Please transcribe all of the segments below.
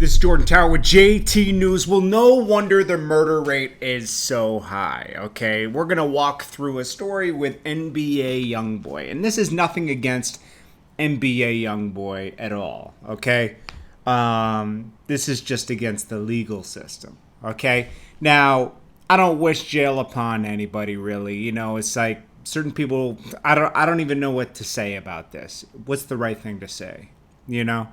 This is Jordan Tower with JT News. Well, no wonder the murder rate is so high, okay? We're going to walk through a story with NBA YoungBoy. And this is nothing against NBA YoungBoy at all, okay? This is just against the legal system, okay? Now, I don't wish jail upon anybody, really. You know, it's like certain people, I don't even know what to say about this. What's the right thing to say, you know?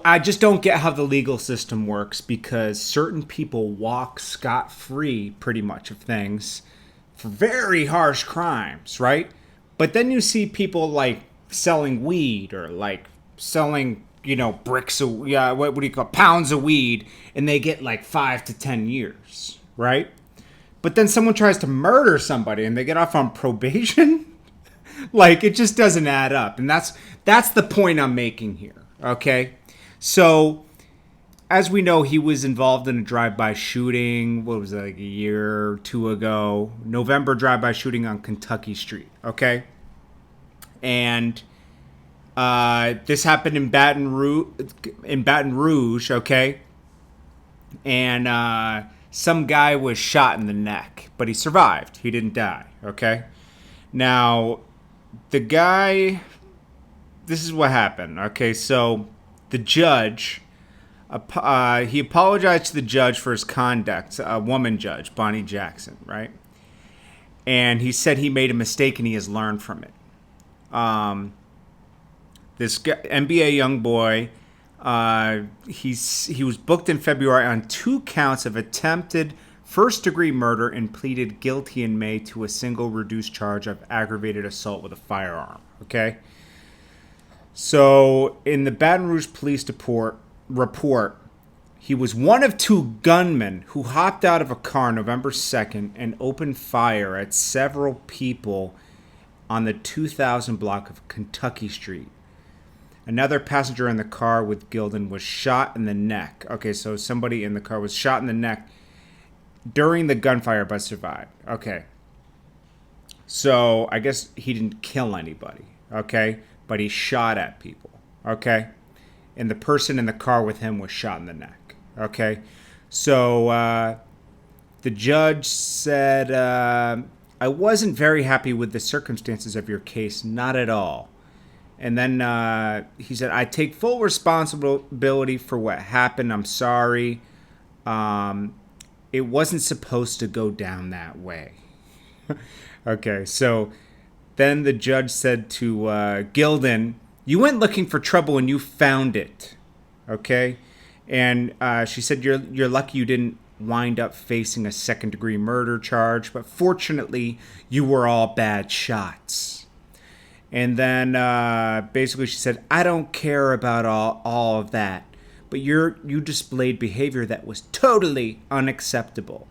I just don't get how the legal system works because certain people walk scot-free pretty much of things for very harsh crimes, right? But then you see people like selling weed or like selling, bricks of, what do you call it? Pounds of weed, and they get like 5 to 10 years, right? But then someone tries to murder somebody and they get off on probation. Like, it just doesn't add up. And that's the point I'm making here. Okay, so as we know, he was involved in a drive-by shooting. What was it, like a year or two ago? November drive-by shooting on Kentucky Street. Okay, and this happened in Baton Rouge. Okay, and some guy was shot in the neck, but he survived. He didn't die. Okay, now the guy. This is what happened. Okay, so the judge, he apologized to the judge for his conduct, a woman judge, Bonnie Jackson, right? And he said he made a mistake and he has learned from it. This guy, NBA YoungBoy, he was booked in February on 2 counts of attempted first-degree murder and pleaded guilty in May to a single reduced charge of aggravated assault with a firearm. Okay. So, in the Baton Rouge police report, he was one of 2 gunmen who hopped out of a car November 2nd and opened fire at several people on the 2000 block of Kentucky Street. Another passenger in the car with Gilden was shot in the neck. Okay, so somebody in the car was shot in the neck during the gunfire but survived. Okay. So, I guess he didn't kill anybody. Okay. But he shot at people, okay? And the person in the car with him was shot in the neck, okay? So the judge said, I wasn't very happy with the circumstances of your case, not at all. And then he said, I take full responsibility for what happened. I'm sorry. It wasn't supposed to go down that way. Okay, so then the judge said to Gilden, you went looking for trouble and you found it, okay? And she said, you're lucky you didn't wind up facing a second-degree murder charge, but fortunately, you were all bad shots. And then basically she said, I don't care about all of that, but you displayed behavior that was totally unacceptable.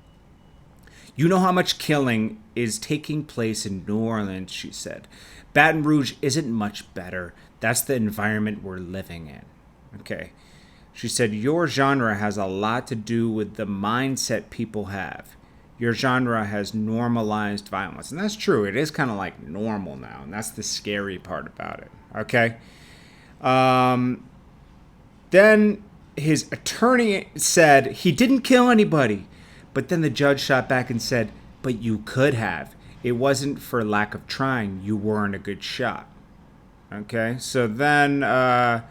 You know how much killing is taking place in New Orleans, she said. Baton Rouge isn't much better. That's the environment we're living in. Okay. She said, your genre has a lot to do with the mindset people have. Your genre has normalized violence. And that's true. It is kind of like normal now. And that's the scary part about it. Okay. Then his attorney said he didn't kill anybody. But then the judge shot back and said, but you could have. It wasn't for lack of trying. You weren't a good shot. Okay, so then, I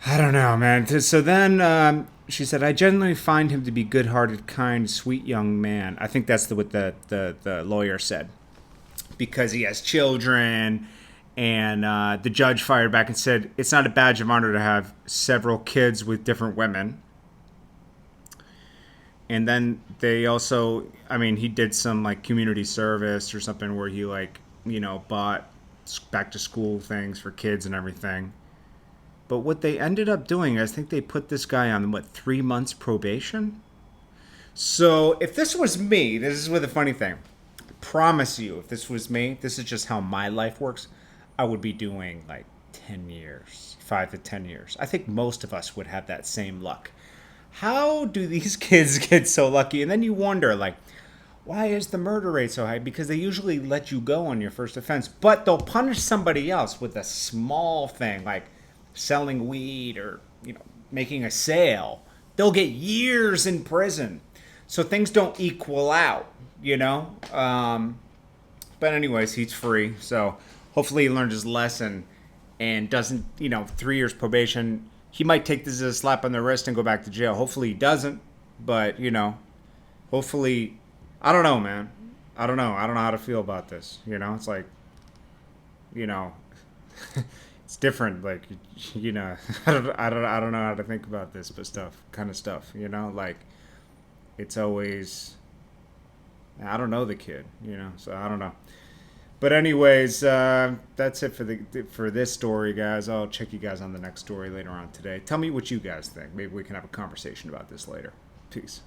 don't know, man. So then she said, I generally find him to be good-hearted, kind, sweet young man. I think that's what the lawyer said. Because he has children, and the judge fired back and said, it's not a badge of honor to have several kids with different women. And then they also, he did some like community service or something where he bought back to school things for kids and everything. But what they ended up doing, I think they put this guy on, 3 months probation? So if this was me, this is with the funny thing. I promise you, if this was me, this is just how my life works. I would be doing like 10 years, 5 to 10 years. I think most of us would have that same luck. How do these kids get so lucky? And then you wonder, why is the murder rate so high? Because they usually let you go on your first offense, but they'll punish somebody else with a small thing, like selling weed or, making a sale, they'll get years in prison. So things don't equal out, you know? But anyways, he's free. So hopefully he learned his lesson and doesn't, 3 years probation. He might take this as a slap on the wrist and go back to jail. Hopefully he doesn't. But, hopefully, I don't know, man. I don't know. I don't know how to feel about this. It's like, you know, it's different. Like, I don't know how to think about this, but kind of stuff, like it's always, I don't know the kid, so I don't know. But anyways, that's it for this story, guys. I'll check you guys on the next story later on today. Tell me what you guys think. Maybe we can have a conversation about this later. Peace.